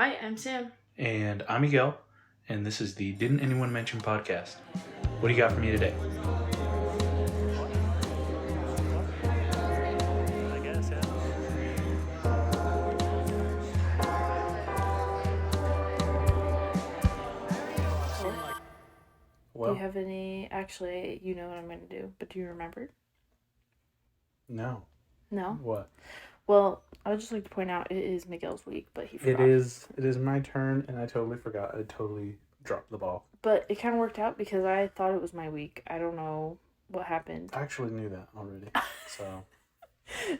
Hi, I'm Sam. And I'm Miguel, and this is the Didn't Anyone Mention podcast. What do you got for me today? I guess, yeah. Do you Well, have any? Actually, you know what I'm going to do, but do you remember? no. No? What? Well, I would just like to point out it is Miguel's week, but he forgot. It is my turn, and I totally forgot. I totally dropped the ball. But it kind of worked out because I thought it was my week. I don't know what happened. I actually knew that already. So,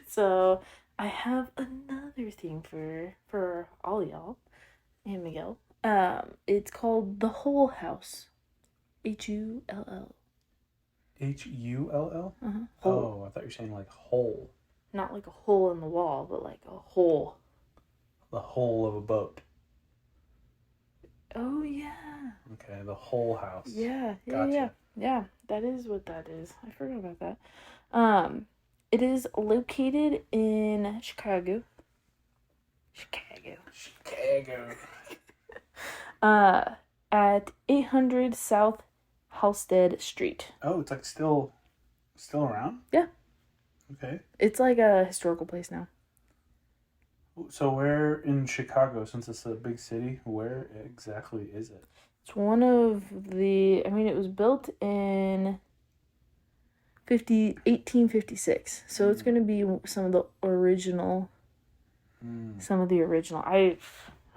So I have another thing for all y'all and Miguel. It's called The Whole House. Hull. Hull? Uh-huh. Oh, I thought you were saying like hole. Not like a hole in the wall, but like a hole. The whole of a boat. Oh yeah. Okay, the whole house. Yeah. Gotcha. Yeah, that is what that is. I forgot about that. It is located in Chicago. Chicago. At 800 South Halstead Street. Oh, it's like still around? Yeah. Okay. It's like a historical place now. So where in Chicago, since it's a big city, where exactly is it? It's one of the, it was built in 1856. So it's going to be some of the original, I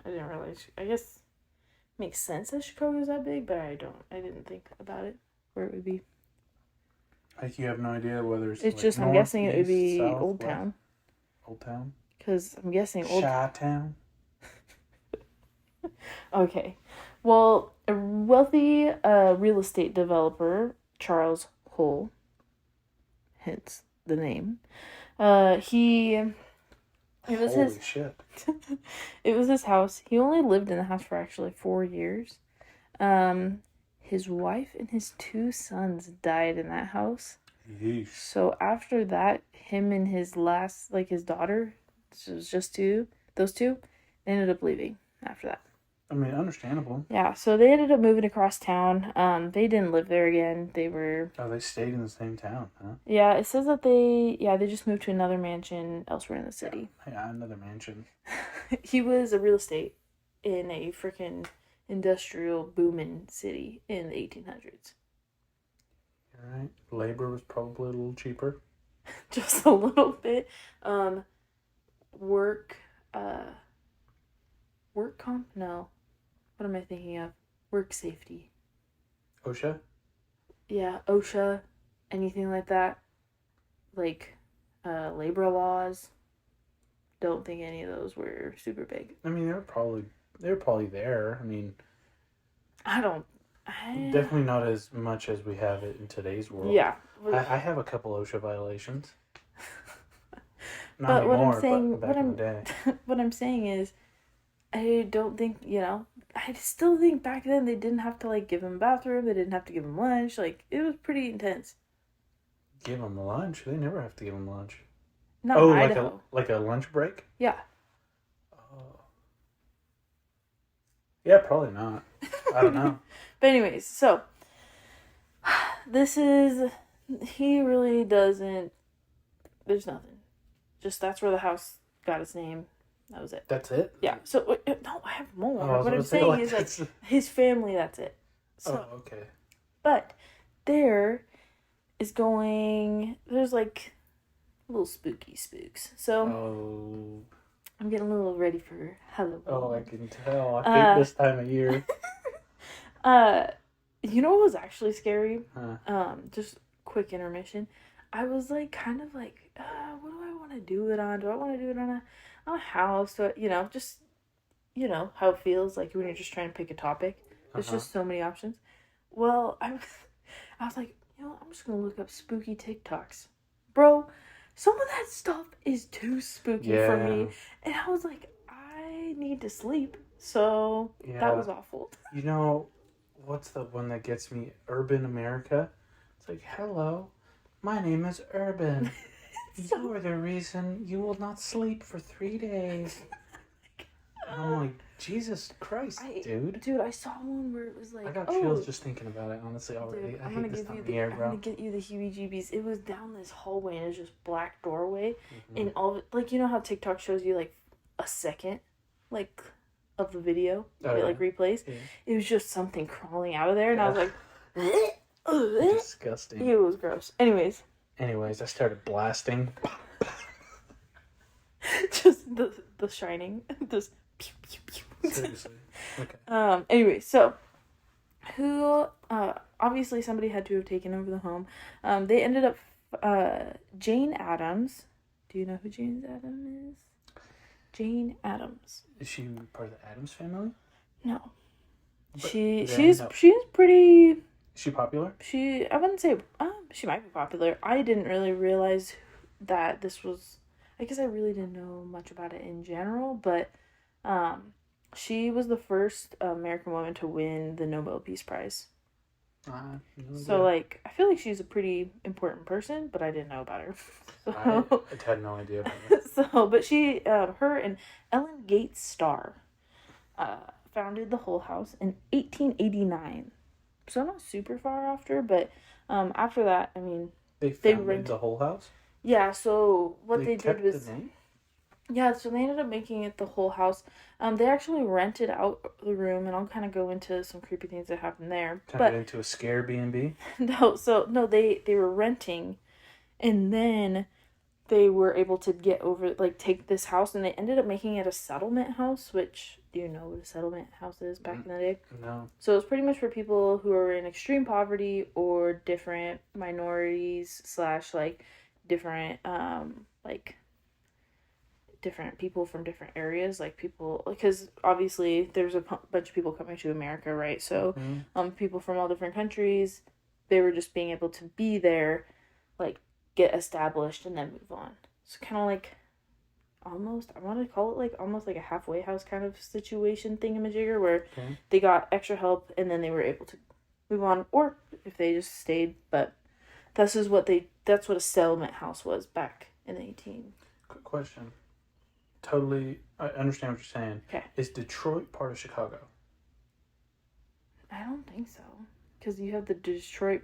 didn't realize, I guess it makes sense that Chicago's that big, but I didn't think about it, where it would be. Like you have no idea whether it's It's like just, north, I'm guessing it would east, be south, Old west? Town. Old Town? Because I'm guessing Old Chi-town? Okay. Well, a wealthy real estate developer, Charles Hull, hence the name, it was Holy shit. it was his house. He only lived in the house for actually 4 years. His wife and his 2 sons died in that house. Yeesh. So after that, him and his his daughter, so it was just those two, they ended up leaving after that. I mean, understandable. Yeah, so they ended up moving across town. They didn't live there again. They stayed in the same town, huh? Yeah, it says that they just moved to another mansion elsewhere in the city. Yeah, another mansion. He was a real estate in a freaking industrial booming city in the 1800s. All right. Labor was probably a little cheaper. Just a little bit. Work comp? No. What am I thinking of? Work safety. OSHA? Yeah, OSHA, anything like that. Like, labor laws. Don't think any of those were super big. I mean, they were probably there. I mean, definitely not as much as we have it in today's world. Yeah. I have a couple OSHA violations. Not but anymore, what I'm saying, but back in the day. What I'm saying is, I don't think, I still think back then they didn't have to, like, give him a bathroom, they didn't have to give him lunch, like, it was pretty intense. Give him lunch? They never have to give him lunch. Not in Idaho. like a lunch break? Yeah. Oh. Yeah, probably not. I don't know. But anyways, so, he really doesn't, there's nothing. Just that's where the house got its name. That was it. That's it? Yeah. So, no, I have more. What I'm say, saying is, like, his family, that's it. So, oh, okay. But there's like little spooky spooks. So I'm getting a little ready for Halloween. Oh, I can tell. I hate this time of year. You know what was actually scary? Huh. Just quick intermission. I was like, kind of like, what do I want to do it on? Do I want to do it on a house? Or, just, how it feels like when you're just trying to pick a topic. There's just so many options. Well, I was like, I'm just going to look up spooky TikToks. Bro, some of that stuff is too spooky for me. And I was like, I need to sleep. So that was awful. What's the one that gets me? Urban America. It's like, hello, my name is Urban. You are the reason you will not sleep for 3 days. I'm like, Jesus Christ, dude. Dude, I saw one where it was like, I got chills just thinking about it, honestly, already. dude, I hate this time of year, I'm bro. gonna get you the heebie-jeebies. It was down this hallway, and it was just black doorway, Mm-hmm. and all of it, like, you know how TikTok shows you, like, a second, like, of the video, it, like, replays? Yeah. It was just something crawling out of there, and I was like, disgusting. It was gross. Anyways, I started blasting. just the Shining, just pew, pew, pew. Seriously. Okay. Anyway, so who? Obviously, somebody had to have taken over the home. They ended up. Jane Addams. Do you know who Jane Addams is? Jane Addams. Is she part of the Addams family? No. But She's pretty. Is she popular? I wouldn't say. She might be popular. I didn't really realize that this was. I guess I really didn't know much about it in general, but she was the first American woman to win the Nobel Peace Prize. No So, like, I feel like she's a pretty important person, but I didn't know about her. So, I had no idea about her. So, but she, her and Ellen Gates Starr founded the Hull House in 1889. So not super far after, but after that, I mean, They founded the Hull House? Yeah, so what they kept did was... the name? Yeah, so they ended up making it the Hull House. They actually rented out the room, and I'll kind of go into some creepy things that happened there. Turned it into a scare B&B? No, they were renting, and then they were able to get over, like, take this house, and they ended up making it a settlement house, which, do you know what a settlement house is back in the day? No. So it's pretty much for people who are in extreme poverty or different minorities / like, different, like... different people from different areas, like people, because obviously there's a bunch of people coming to America, right? So people from all different countries, they were just being able to be there, like, get established and then move on. So kind of like almost, I want to call it like almost like a halfway house kind of situation thingamajigger, where they got extra help and then they were able to move on, or if they just stayed. But that's what a settlement house was back in the 18. Quick question. Totally, I understand what you're saying. Okay. Is Detroit part of Chicago? I don't think so. Because you have the Detroit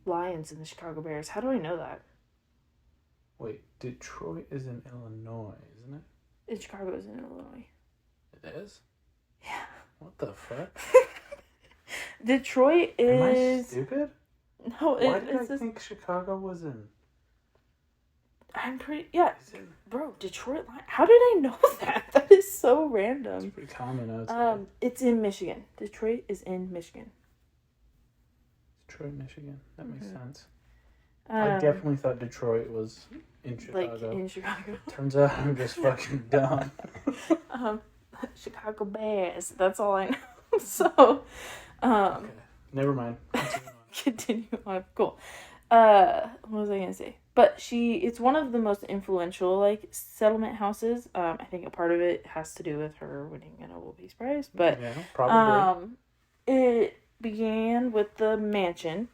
Lions and the Chicago Bears. How do I know that? Wait, Detroit is in Illinois, isn't it? And Chicago is in Illinois. It is? Yeah. What the fuck? Detroit is... Am I stupid? No, Why did I think Chicago was in... I'm pretty... Yeah. Bro, Detroit Lions... How did I know that? That is so random. It's pretty common, I would say. It's in Michigan. Detroit is in Michigan. Detroit, Michigan. That makes sense. I definitely thought Detroit was in Chicago. Like, in Chicago. Turns out I'm just fucking dumb. Chicago Bears. That's all I know. So, okay. Never mind. Continue on. Cool. What was I gonna say? But it's one of the most influential, like, settlement houses. I think a part of it has to do with her winning a Nobel Peace Prize. But yeah, probably. It began with the mansion,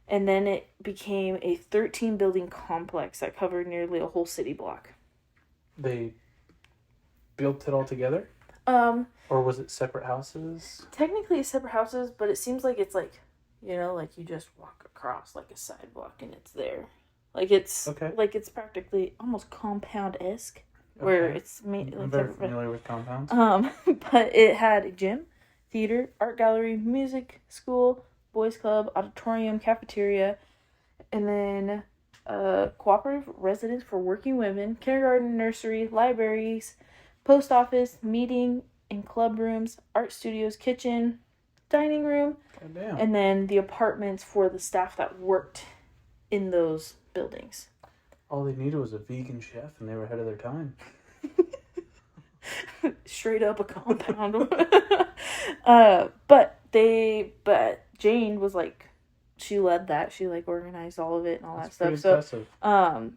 and then it became a 13-building complex that covered nearly a whole city block. They built it all together? Or was it separate houses? Technically separate houses, but it seems like it's like, you know, like you just walk across like a sidewalk and it's there. Like it's like it's practically almost compound-esque, where it's made. I'm very familiar with compounds. But it had a gym, theater, art gallery, music school, boys club, auditorium, cafeteria, and then cooperative residence for working women, kindergarten, nursery, libraries, post office, meeting and club rooms, art studios, kitchen, dining room, and then the apartments for the staff that worked in those buildings. All they needed was a vegan chef and they were ahead of their time. Straight up a compound. But Jane was like, she led that. She like organized all of it and all that stuff. Impressive. So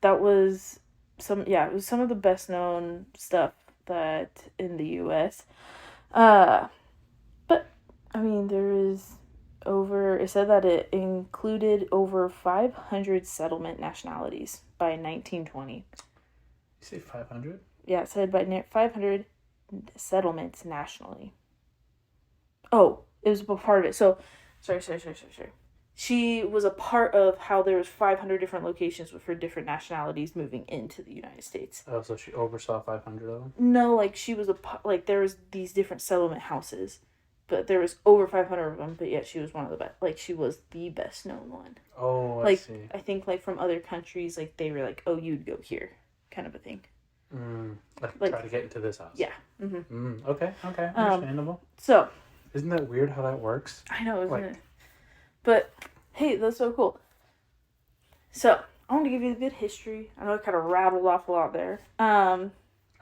that was it was some of the best known stuff that in the US. But I mean, it said that it included over 500 settlement nationalities by 1920. You say 500? Yeah, it said by 500 settlements nationally. Oh, it was a part of it. So, sorry. She was a part of how there was 500 different locations for different nationalities moving into the United States. Oh, so she oversaw 500 of them? No, like she was there was these different settlement houses, but there was over 500 of them. But yet she was one of the best. Like she was the best known one. Oh, like, see. I think like from other countries, like they were like, oh, you'd go here, kind of a thing. Like try to get into this house. Yeah. Mm-hmm. Okay. Understandable. So. Isn't that weird how that works? I know, isn't it? But, hey, that's so cool. So, I want to give you the good history. I know I kind of rattled off a lot there. I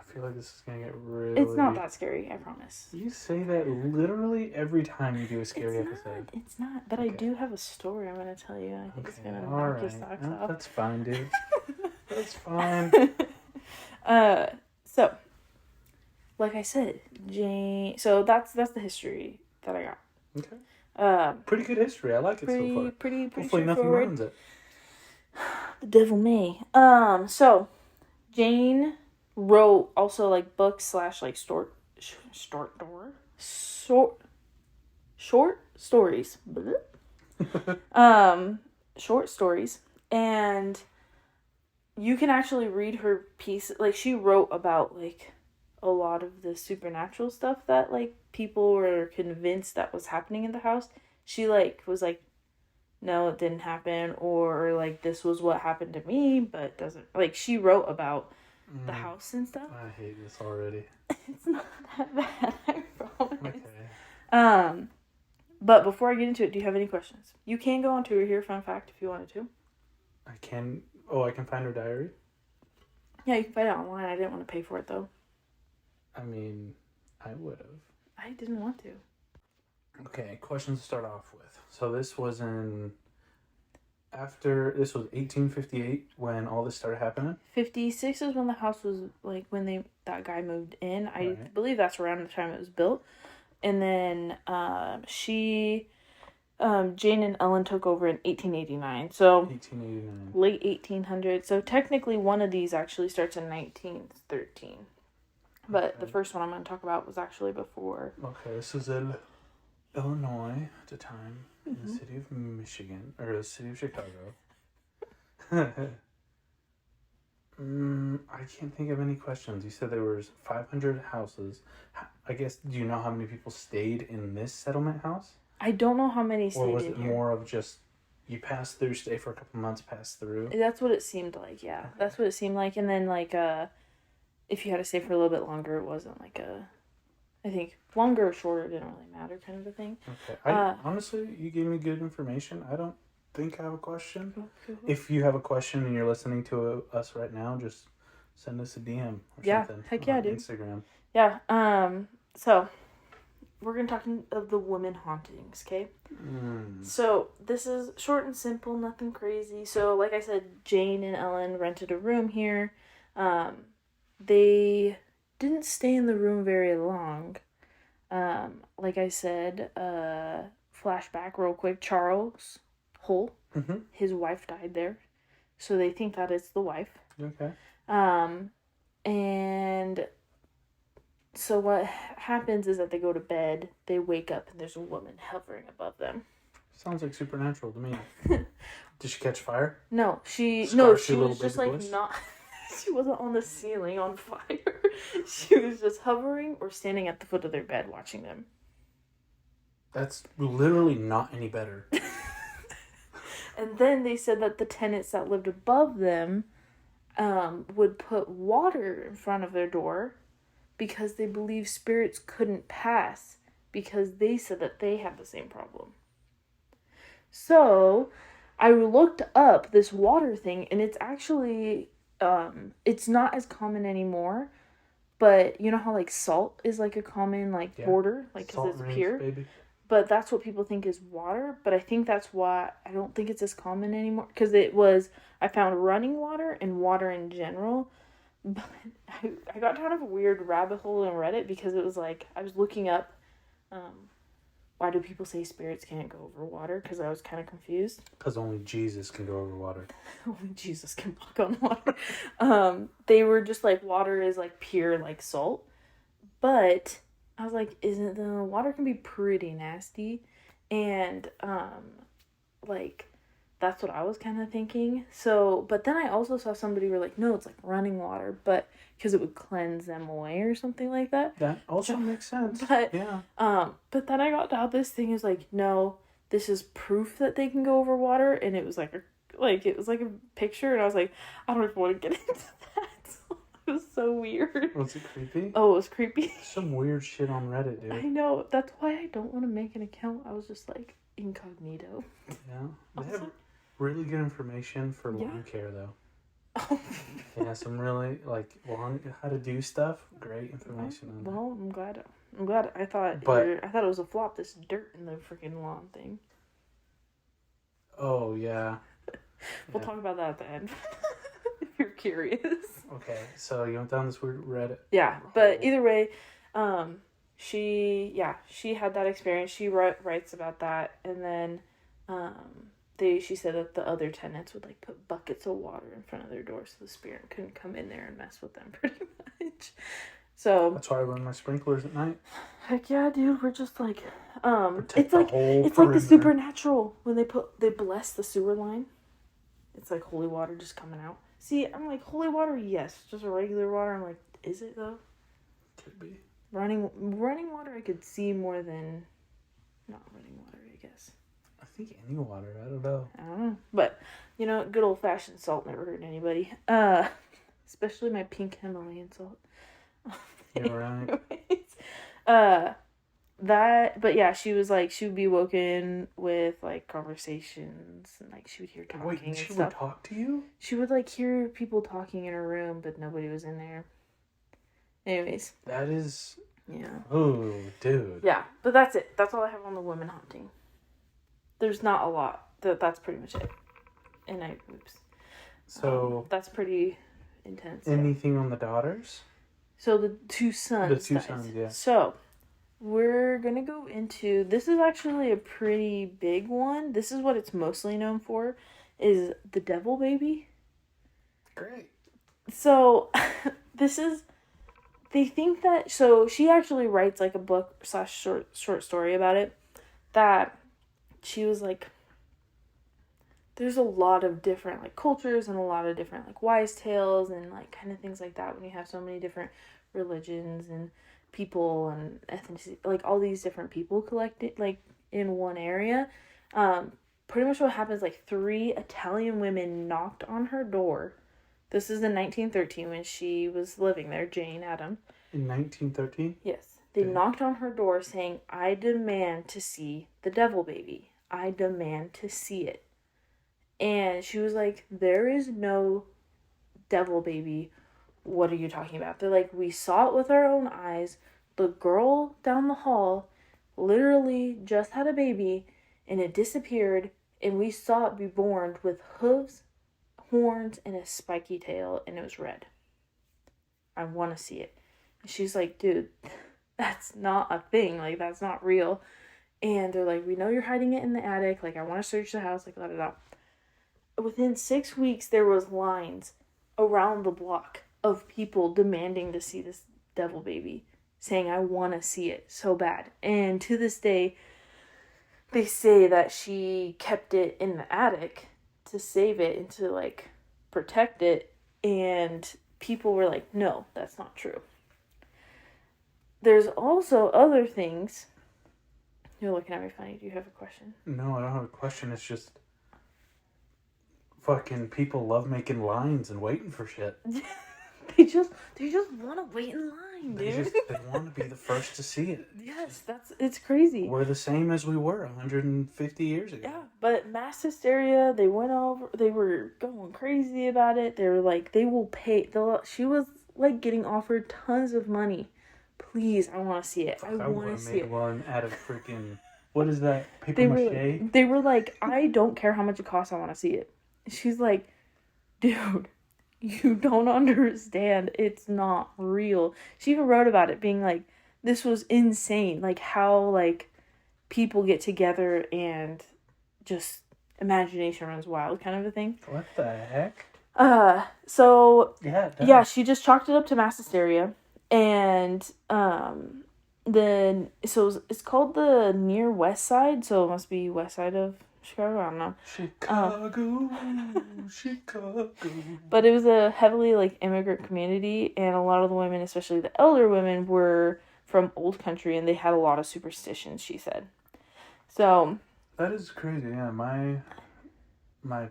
feel like this is going to get really... It's not that scary, I promise. You say that literally every time you do a scary episode. It's not. But okay. I do have a story I'm going to tell you. I think it's going to knock your socks off. That's fine, dude. That's fine. So, like I said, Jane... So, that's the history that I got. Okay. Pretty good history. I like it so far. Pretty Hopefully nothing ruins it. The devil may. So Jane wrote also like books / like short stories. Short stories, and you can actually read her piece. Like she wrote about like a lot of the supernatural stuff that like people were convinced that was happening in the house. She like was like, no, it didn't happen, or like this was what happened to me, but doesn't like she wrote about the house and stuff. I hate this already. It's not that bad, I promise. Okay. But before I get into it, do you have any questions? You can go on tour here, fun fact, if you wanted to. I can. Oh, I can find her diary? Yeah, you can find it online. I didn't want to pay for it though. I mean, I would have. I didn't want to. Okay, questions to start off with. So this was this was 1858 when all this started happening? 56 is when the house was, like, when that guy moved in. I believe that's around the time it was built. And then Jane and Ellen took over in 1889. So 1889. Late 1800s. So technically one of these actually starts in 1913. But the first one I'm going to talk about was actually before. Okay, this is Illinois at the time, in the city of Michigan, or the city of Chicago. I can't think of any questions. You said there was 500 houses. I guess, do you know how many people stayed in this settlement house? I don't know how many stayed in here. Or was it more of just, you pass through, stay for a couple months, pass through? That's what it seemed like, yeah. Okay. That's what it seemed like. And then, like, if you had to stay for a little bit longer, it wasn't like I think longer or shorter didn't really matter kind of a thing. Okay. Honestly, you gave me good information. I don't think I have a question. Okay. If you have a question and you're listening to us right now, just send us a DM or something. Heck yeah, dude. Instagram. Yeah. So we're going to talk of the women hauntings, okay? So this is short and simple, nothing crazy. So like I said, Jane and Ellen rented a room here. They didn't stay in the room very long. Like I said, flashback real quick, Charles Hull, his wife died there. So they think that it's the wife. Okay. And so what happens is that they go to bed, they wake up, and there's a woman hovering above them. Sounds like supernatural to me. Did she catch fire? No, she was just like not... She wasn't on the ceiling on fire. She was just hovering or standing at the foot of their bed watching them. That's literally not any better. And then they said that the tenants that lived above them would put water in front of their door because they believed spirits couldn't pass because they said that they had the same problem. So I looked up this water thing, and it's actually... it's not as common anymore, but you know how like salt is like a common border, like because it's pure. Baby. But that's what people think is water. But I think that's why I don't think it's as common anymore, because I found running water and water in general. But I got kind of a weird rabbit hole in Reddit because it was like I was looking up, why do people say spirits can't go over water? Because I was kind of confused. Because only Jesus can go over water. Only Jesus can walk on water. They were just like, water is like pure like salt. But I was like, isn't the water can be pretty nasty, and like that's what I was kind of thinking. So, but then I also saw somebody were like, no, it's like running water, but because it would cleanse them away or something like that. That also makes sense. But yeah. But then I got down this thing is like, no, this is proof that they can go over water, and it was like a picture, and I was like, I don't even want to get into that. It was so weird. Was it creepy? Oh, it was creepy. Some weird shit on Reddit, dude. I know. That's why I don't want to make an account. I was just like incognito. Yeah. They have really good information for lawn care, though. Oh. Yeah, some really how to do stuff. Great information on that. Well, I'm glad. I thought it was a flop. This dirt in the freaking lawn thing. Oh yeah. We'll talk about that at the end. If you're curious. Okay, so you went down this weird Reddit. Yeah, but either way, she had that experience. She writes about that, and then she said that the other tenants would like put buckets of water in front of their door so the spirit couldn't come in there and mess with them pretty much. So that's why I run my sprinklers at night. Heck yeah, dude. We're just like Protect like the supernatural when they bless the sewer line. It's like holy water just coming out. See, I'm like, holy water, yes. Just a regular water. I'm like, is it though? Could be. Running water I could see more than not running water, I guess. I think any water, I don't know. I don't know. But, good old fashioned salt never hurt anybody. Especially my pink Himalayan salt. You're right. But yeah, she was like, she would be woken with like conversations and like she would hear talking. Wait, and she stuff. would talk to you? She would like hear people talking in her room, but nobody was in there. Anyways. That is. Yeah. Oh, dude. Yeah, but that's it. That's all I have on the women haunting. There's not a lot. That's pretty much it. And So. That's pretty intense. Anything on the daughters? So the two sons. The two sons, yeah. So we're going to go into, this is actually a pretty big one. This is what it's mostly known for, is the devil baby. Great. So they think that, so she actually writes like a book / short story about it, that she was like, there's a lot of different like cultures and a lot of different like wise tales and like kind of things like that when you have so many different religions and people and ethnicity, like all these different people collected like in one area. Pretty much what happens, like 3 Italian women knocked on her door. This is in 1913 when she was living there, Jane Adam. In 1913? Yes. They knocked on her door saying, I demand to see the devil baby. I demand to see it. And she was like, there is no devil baby. What are you talking about? They're like, we saw it with our own eyes. The girl down the hall literally just had a baby and it disappeared, and we saw it be born with hooves, horns, and a spiky tail, and it was red. I want to see it. And she's like, dude, that's not a thing. Like, that's not real. And they're like, we know you're hiding it in the attic. Like, I want to search the house. Like, da. Within 6 weeks, there was lines around the block of people demanding to see this devil baby, saying, I want to see it so bad. And to this day, they say that she kept it in the attic to save it and to, like, protect it. And people were like, no, that's not true. There's also other things. You're looking at me funny. Do you have a question? No, I don't have a question. It's just fucking people love making lines and waiting for shit. They just want to wait in line, dude. They want to be the first to see it. Yes, it's crazy. We're the same as we were 150 years ago. Yeah, but mass hysteria, they were going crazy about it. They were like, they will pay. She was like getting offered tons of money. Please, I want to see it. I want to see it. One out of freaking, what is that, paper mache? They were like, I don't care how much it costs, I want to see it. She's like, dude, you don't understand. It's not real. She even wrote about it, being like, this was insane. Like, how, like, people get together and just imagination runs wild kind of a thing. What the heck? So, yeah, she just chalked it up to mass hysteria. And then so it's called the Near West Side, so it must be west side of Chicago. I don't know. Chicago. But it was a heavily like immigrant community, and a lot of the women, especially the elder women, were from old country, and they had a lot of superstitions. She said. So that is crazy. Yeah, my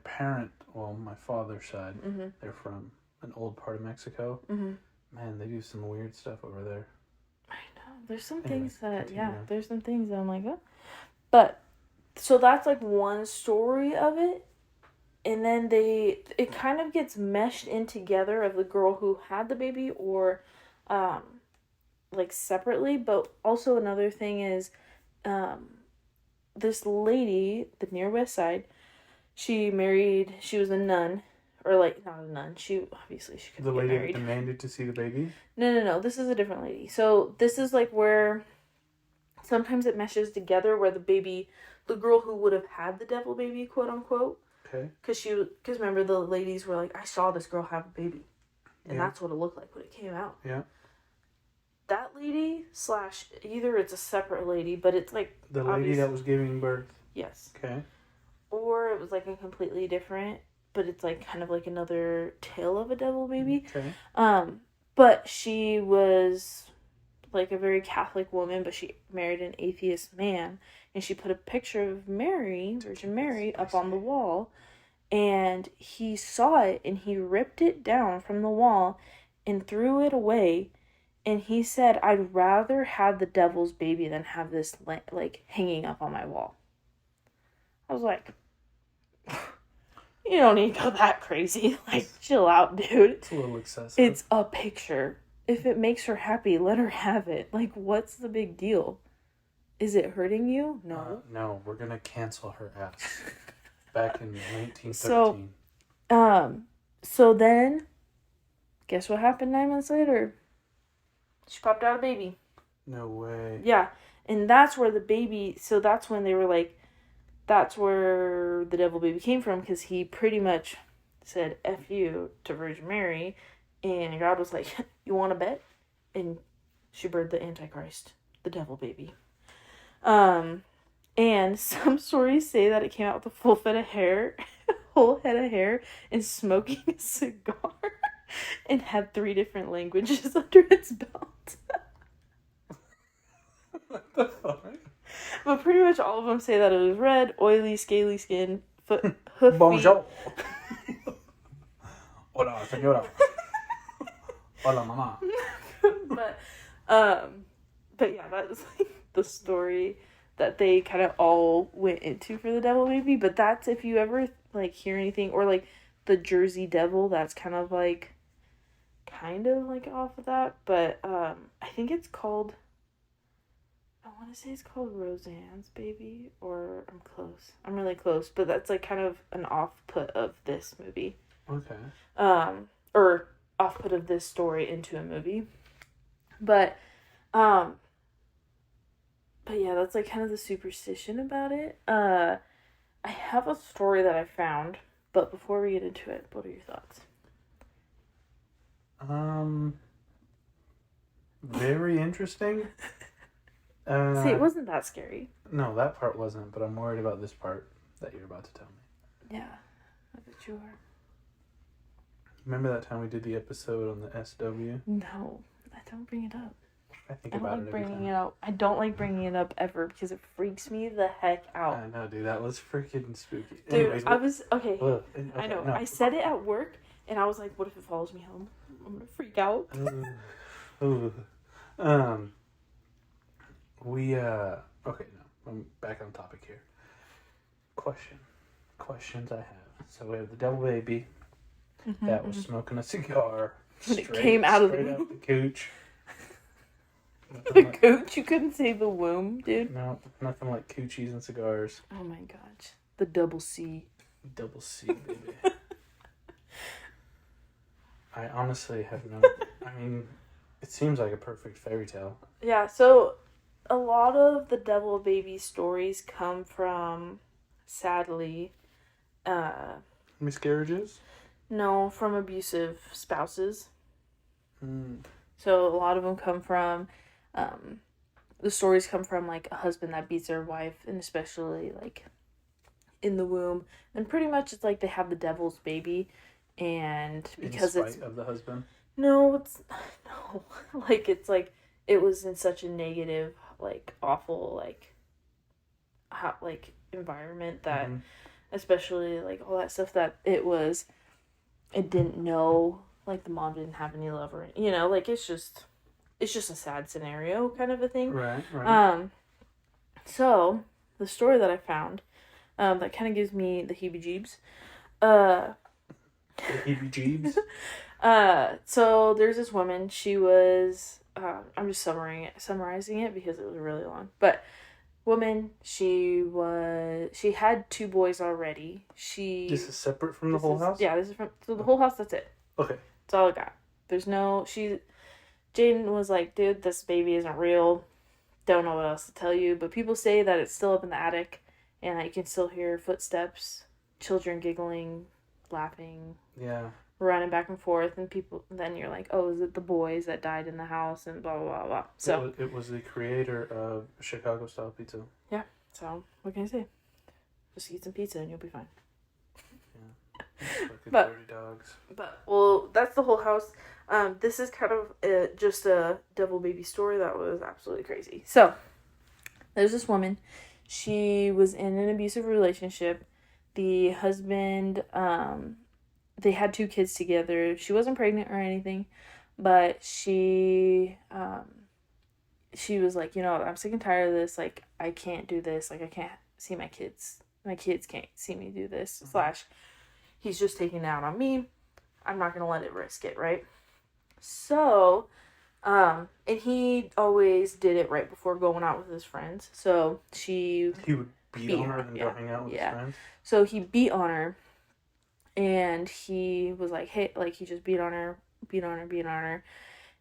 parent, well, my father's side, they're from an old part of Mexico. Man, they do some weird stuff over there. I know. There's some things that, there's some things that I'm like, oh. But, so that's like one story of it. And then it kind of gets meshed in together of the girl who had the baby or, like separately. But also another thing is, this lady, the Near West Side, she was a nun. Or, like, not a nun. She couldn't get married. The lady that demanded to see the baby? No. This is a different lady. So, this is, like, where sometimes it meshes together where the girl who would have had the devil baby, quote unquote. Okay. Because remember, the ladies were like, I saw this girl have a baby. And that's what it looked like when it came out. Yeah. That lady / either it's a separate lady, but it's, like... The lady that was giving birth? Yes. Okay. Or it was, like, a completely different... But it's, like, kind of like another tale of a devil baby. Okay. But she was, like, a very Catholic woman, but she married an atheist man. And she put a picture of Mary, Virgin Mary, up on the wall. And he saw it, and he ripped it down from the wall and threw it away. And he said, I'd rather have the devil's baby than have this, like, hanging up on my wall. I was like... You don't need to go that crazy. Like, chill out, dude. It's a little excessive. It's a picture. If it makes her happy, let her have it. Like, what's the big deal? Is it hurting you? No. No, we're gonna cancel her ass. Back in 1913. So then, guess what happened 9 months later? She popped out a baby. No way. Yeah. And that's where the baby... So that's when they were like... That's where the devil baby came from, because he pretty much said F you to Virgin Mary, and God was like, you want to bet? And she birthed the Antichrist, the devil baby. And some stories say that it came out with a full head of hair, and smoking a cigar, and had 3 different languages under its belt. What the fuck? But pretty much all of them say that it was red, oily, scaly skin, hoofy. Bonjour. Hola, señora. Hola, mama. But yeah, that is like the story that they kind of all went into for the devil baby. But that's if you ever like hear anything, or like the Jersey Devil, that's kind of like off of that. But I think it's called... I want to say it's called Roseanne's Baby, or I'm close. I'm really close, but that's like kind of an off-put of this movie. Okay. Or off-put of this story into a movie. But yeah, that's like kind of the superstition about it. I have a story that I found, but before we get into it, what are your thoughts? Very interesting. See, it wasn't that scary. No, that part wasn't, but I'm worried about this part that you're about to tell me. Yeah, I bet you are. Remember that time we did the episode on the SW? No, I don't bring it up. I think about it every time. I don't like bringing it up ever because it freaks me the heck out. I know, dude. That was freaking spooky. Dude, Anyways, I was... Okay, I know. No. I said it at work, and I was like, what if it follows me home? I'm going to freak out. Okay, no. I'm back on topic here. Questions I have. So we have the devil baby that was smoking a cigar. And it came out of the cooch. The cooch? You couldn't say the womb, dude? No, nothing like coochies and cigars. Oh my gosh. The double C. Double C, baby. I honestly have no... I mean, it seems like a perfect fairy tale. Yeah, so a lot of the devil baby stories come from, sadly... Miscarriages? No, from abusive spouses. So a lot of them come from, the stories come from like a husband that beats their wife, and especially like in the womb, and pretty much it's like they have the devil's baby, and In because it's spite of the husband. no, it's no, like it's like it was in such a negative, like awful, like how like environment that, Mm-hmm. especially like all that stuff that it didn't know, like the mom didn't have any love or like it's just a sad scenario kind of a thing. Right, right. So the story that I found, that kind of gives me the heebie-jeebs. Uh, The heebie-jeebs. so there's this woman. She was. I'm just summarizing it because it was really long. But woman, she had two boys already. This is separate from the whole house? Yeah, this is from so the whole house. That's it. Okay. That's all I got. There's no. Jaden was like, dude, this baby isn't real. Don't know what else to tell you, but people say that it's still up in the attic, and that you can still hear footsteps, children giggling, laughing, Yeah. running back and forth, and people. Then you're like, oh, is it the boys that died in the house and blah blah blah blah. So it was the creator of Chicago style pizza. yeah. So what can I say? Just eat some pizza and you'll be fine. Fucking But- dirty dogs. But well, that's the whole house. This is kind of just a devil baby story that was absolutely crazy. So there's this woman. She was in an abusive relationship. The husband, they had two kids together. She wasn't pregnant or anything, but she was like, I'm sick and tired of this. Like, I can't do this. Like, I can't see my kids. My kids can't see me do this. Mm-hmm. / he's just taking it out on me. I'm not gonna let it risk it, right? So, and he always did it right before going out with his friends. So He would beat on her and go hang out with his friends? So he beat on her, and he was like, hey, like he just beat on her,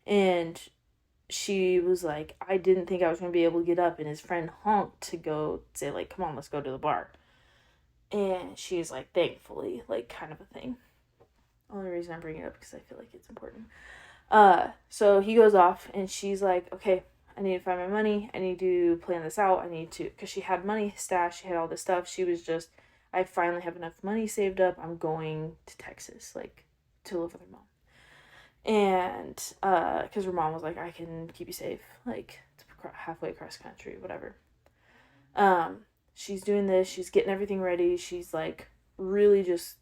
and she was like, I didn't think I was gonna be able to get up, and his friend honked to go say like, come on, let's go to the bar. And she's like, thankfully, like kind of a thing. Only reason I'm bringing it up because I feel like it's important. So he goes off, and she's like, okay, I need to find my money. I need to plan this out. I need to, because she had money stashed. She had all this stuff. She was just, I finally have enough money saved up. I'm going to Texas, like, to live with her mom. And, because her mom was like, I can keep you safe, like, it's halfway across the country, whatever. She's doing this. She's getting everything ready. She's, like, really just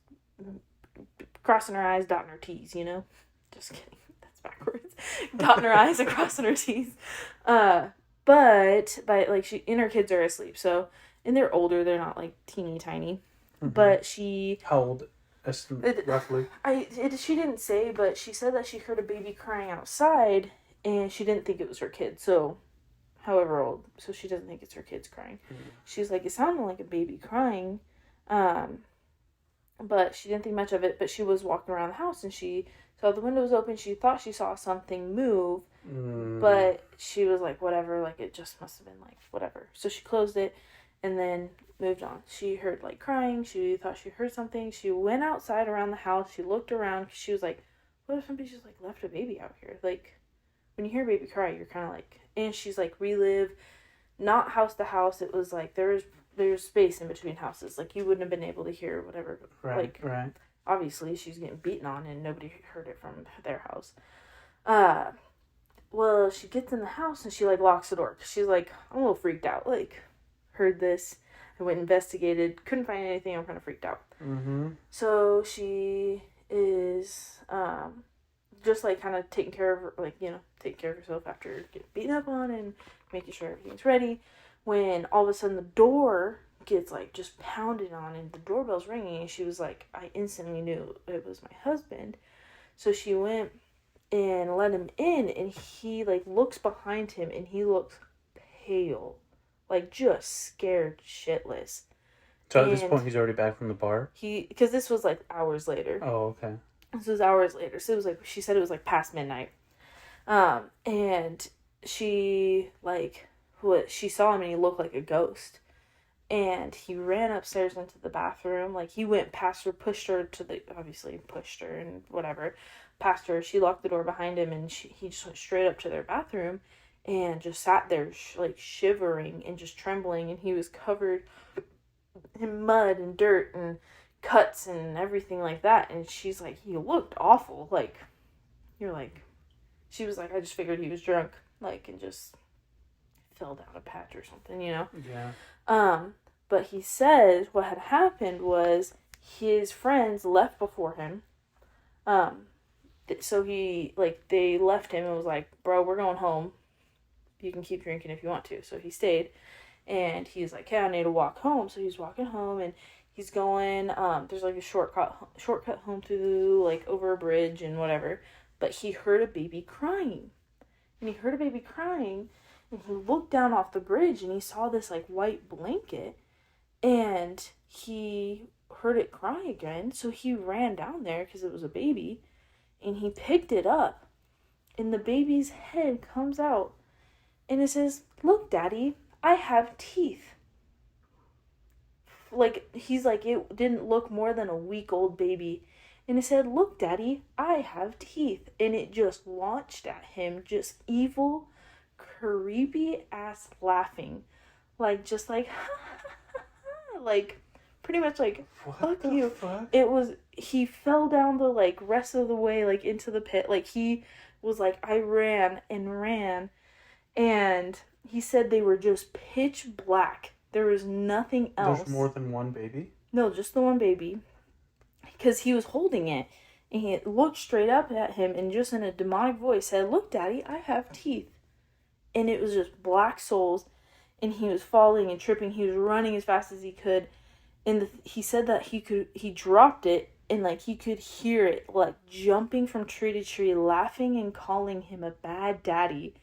crossing her I's, dotting her T's, Just kidding. That's backwards. Dotting her I's and crossing her T's. But and her kids are asleep. So, and they're older. They're not, like, teeny tiny. Mm-hmm. But she... How old? Roughly? She didn't say, but she said that she heard a baby crying outside, and she didn't think it was her kid. So, however old. So, she doesn't think it's her kids crying. Mm-hmm. She's like, it sounded like a baby crying. But she didn't think much of it. But she was walking around the house, and she saw the windows open. She thought she saw something move. But she was like, whatever. Like, it just must have been, like, whatever. So she closed it and then moved on. She heard, like, crying. She thought she heard something. She went outside around the house. She looked around. She was like, what if somebody just, like, left a baby out here? Like, when you hear a baby cry, you're kind of like... And she's, like, relive. Not house to house. It was, like, there's space in between houses. Like, you wouldn't have been able to hear whatever. Right. Obviously, she's getting beaten on, and nobody heard it from their house. Well, she gets in the house, and she, like, locks the door. She's like, I'm a little freaked out. Like, heard this. I went and investigated. Couldn't find anything. I'm kind of freaked out. Mm-hmm. So, she is, just, like, kind of taking care of her, like, taking care of herself after getting beaten up on and making sure everything's ready. When all of a sudden the door gets, like, just pounded on and the doorbell's ringing, and she was like, I instantly knew it was my husband. So she went and let him in, and he, like, looks behind him, and he looks pale. Like, just scared shitless. So at this point, he's already back from the bar? Because this was, like, hours later. Oh, okay. This was hours later. So it was, like, she said it was, like, past midnight. And she, like... she saw him and he looked like a ghost, and he ran upstairs into the bathroom. Like, he went past her, pushed her and whatever, past her. She locked the door behind him, and he just went straight up to their bathroom and just sat there like shivering and just trembling, and he was covered in mud and dirt and cuts and everything like that. And she's like, he looked awful. Like, you're like, she was like, I just figured he was drunk, like, and just fell down a patch or something, you know? Yeah. But he said what had happened was his friends left before him. So he, like, they left him and was like, bro, we're going home. You can keep drinking if you want to. So he stayed. And he's like, yeah, I need to walk home. So he's walking home, and he's going, there's like a shortcut home through, like, over a bridge and whatever. But he heard a baby crying. And he looked down off the bridge, and he saw this, like, white blanket. And he heard it cry again. So he ran down there because it was a baby. And he picked it up. And the baby's head comes out. And it says, look, Daddy, I have teeth. Like, he's like, it didn't look more than a week-old baby. And it said, look, Daddy, I have teeth. And it just launched at him, just evil, creepy-ass laughing. Like, just like, like, pretty much like, fuck you. Fuck? It was, he fell down the, like, rest of the way, like, into the pit. Like, he was like, I ran and ran. And he said they were just pitch black. There was nothing else. There's more than one baby? No, just the one baby. Because he was holding it. And he looked straight up at him and just in a demonic voice said, look, Daddy, I have teeth. And it was just black souls. And he was falling and tripping. He was running as fast as he could. And he said that he dropped it. And, like, he could hear it, like, jumping from tree to tree, laughing and calling him a bad daddy.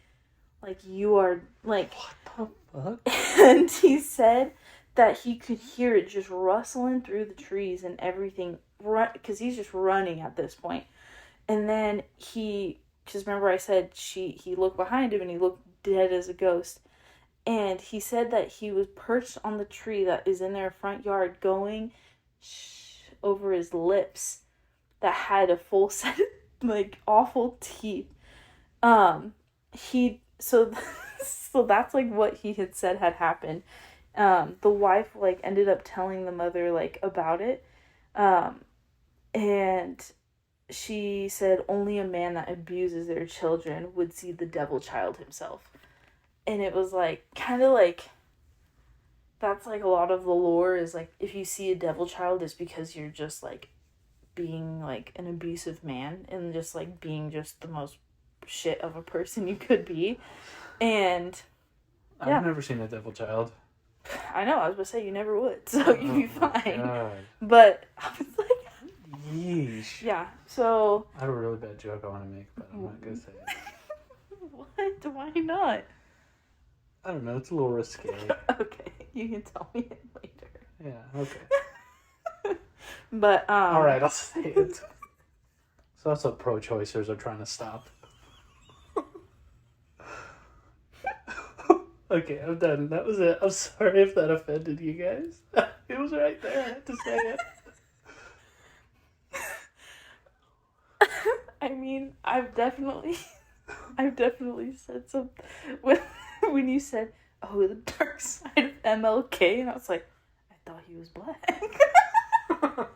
Like, you are, like... What the fuck? And he said that he could hear it just rustling through the trees and everything, because he's just running at this point. And then because remember I said he looked behind him and he looked dead as a ghost. And he said that he was perched on the tree that is in their front yard going over his lips that had a full set of, like, awful teeth. So that's, like, what he had said had happened. The wife, like, ended up telling the mother, like, about it. And she said only a man that abuses their children would see the devil child himself. And it was, like, kind of, like, that's, like, a lot of the lore is, like, if you see a devil child, it's because you're just, like, being, like, an abusive man and just, like, being just the most shit of a person you could be. And yeah. I've never seen a devil child. I know, I was about to say you never would, so you'd be fine. God. But I was like, yeesh. Yeah, so I have a really bad joke I want to make, but I'm not gonna say it. What? Why not? I don't know, it's a little risque. Okay, you can tell me it later. Yeah, okay. But Alright, I'll say it. So that's what pro-choicers are trying to stop. Okay, I'm done. That was it. I'm sorry if that offended you guys. It was right there. I had to say it. I mean, I've definitely said some when you said, "Oh, the dark side of MLK," and I was like, I thought he was black. I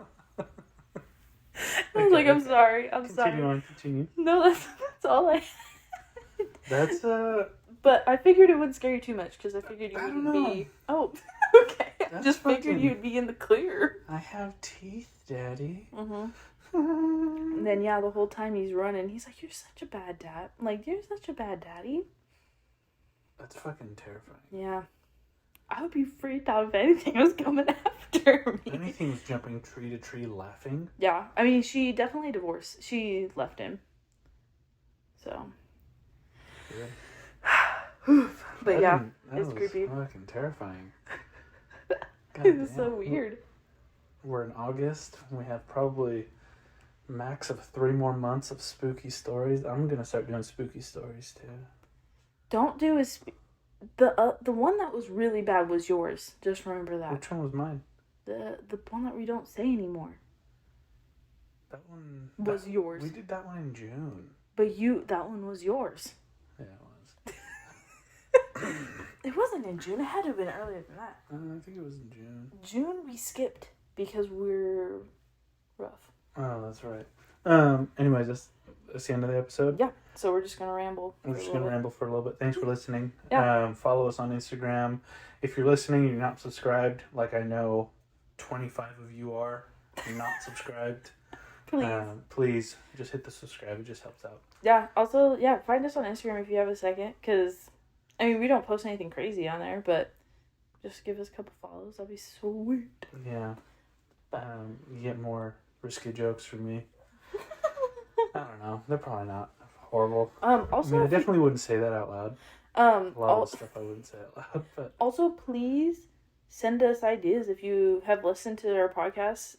was like, I'm sorry. Continue. No, that's all I had. That's But I figured it wouldn't scare you too much because I figured you wouldn't be. Oh, okay. I just figured you'd be in the clear. I have teeth, Daddy. Mm-hmm. And then the whole time he's running, he's like, "You're such a bad dad. Like, you're such a bad daddy." That's fucking terrifying. Yeah, I would be freaked out if anything was coming after me. Anything was jumping tree to tree, laughing. Yeah, I mean, she definitely divorced. She left him. So. Good. But it's creepy. Fucking terrifying. It's so weird. We're in August. We have probably max of 3 more months of spooky stories. I'm gonna start doing spooky stories too. Don't do the one that was really bad was yours. Just remember that. Which one was mine? The one that we don't say anymore. That one was yours. We did that one in June. But that one was yours. Yeah, it was. It wasn't in June. It had to have been earlier than that. I think it was in June. June we skipped because we're rough. Oh, that's right. Anyways, that's the end of the episode. Yeah. So we're just gonna ramble. We're just gonna ramble for a little bit. Thanks for listening. Yeah. Follow us on Instagram. If you're listening and you're not subscribed, like I know 25 of you are, you're not subscribed. Please just hit the subscribe. It just helps out. Yeah. Also, find us on Instagram if you have a second, because I mean we don't post anything crazy on there, but just give us a couple follows. That'd be sweet. Yeah. You get more risky jokes from me. I don't know. They're probably not horrible. Also, I mean, I definitely wouldn't say that out loud. A lot of stuff I wouldn't say out loud. But also, please send us ideas if you have listened to our podcast.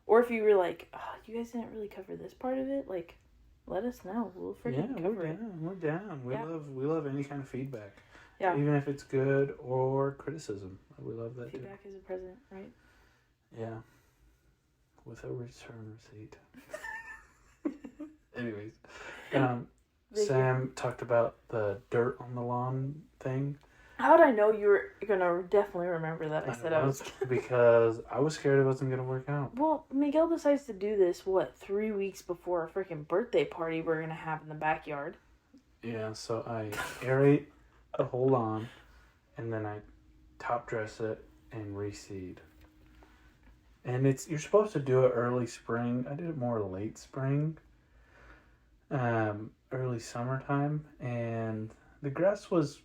Or if you were like, oh, you guys didn't really cover this part of it, like, let us know. We'll freaking cover it. We're down. We love any kind of feedback. Yeah. Even if it's good or criticism. We love that feedback too. is a present, right? Yeah. With a return receipt. Anyways. Sam talked about the dirt on the lawn thing. How did I know you were gonna definitely remember that? I was because I was scared it wasn't gonna work out. Well, Miguel decides to do this 3 weeks before a freaking birthday party we're gonna have in the backyard. Yeah, so I aerate the whole lawn, and then I top dress it and reseed. And you're supposed to do it early spring. I did it more late spring, early summertime, and the grass was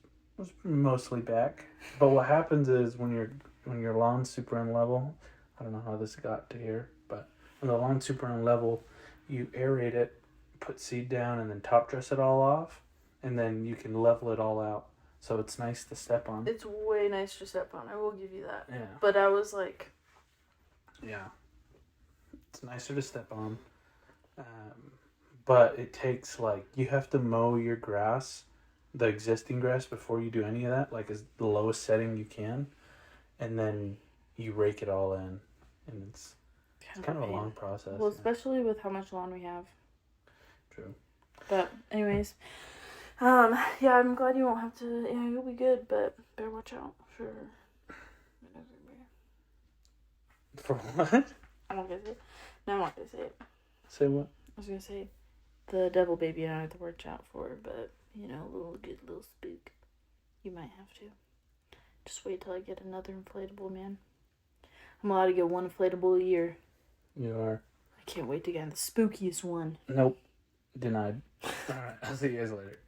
mostly back. But what happens is when your lawn's super unlevel, I don't know how this got to here, but when the lawn's super unlevel, you aerate it, put seed down, and then top dress it all off, and then you can level it all out. So it's nice to step on. It's way nice to step on. I will give you that. Yeah. But I was like... Yeah. It's nicer to step on. But it takes, you have to mow your grass, the existing grass, before you do any of that, as the lowest setting you can. And then you rake it all in. And it's kind of a long process. Well, especially with how much lawn we have. True. But, anyways... I'm glad you won't have to, you'll be good, but better watch out for... For what? I'm not gonna say it. No, I'm not gonna say it. Say what? I was gonna say, the devil baby I have to watch out for, but, a little spook. You might have to. Just wait till I get another inflatable, man. I'm allowed to get one inflatable a year. You are. I can't wait to get the spookiest one. Nope. Denied. Alright, I'll see you guys later.